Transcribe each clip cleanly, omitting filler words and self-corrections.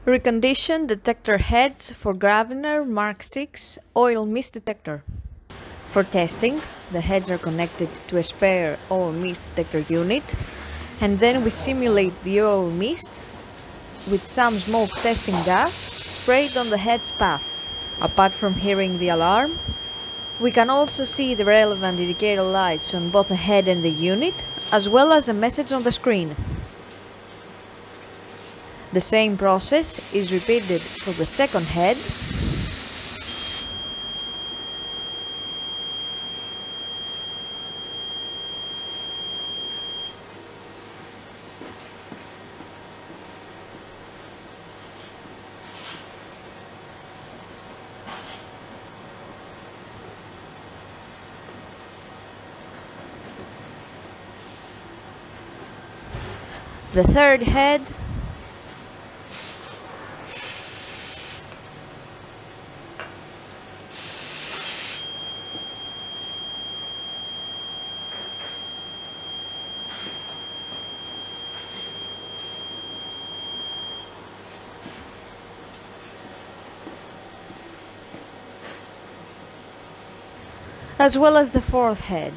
Reconditioned detector heads for Gravner Mark 6 oil mist detector. For testing, the heads are connected to a spare oil mist detector unit, and then we simulate the oil mist with some smoke testing gas sprayed on the head's path. Apart from hearing the alarm, we can also see the relevant indicator lights on both the head and the unit, as well as a message on the screen. The same process is repeated for the second head, the third head, as well as the fourth head.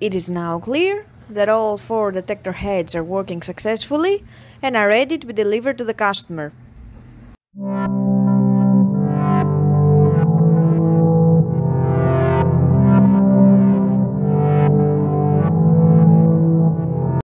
It is now clear that all 4 detector heads are working successfully and are ready to be delivered to the customer.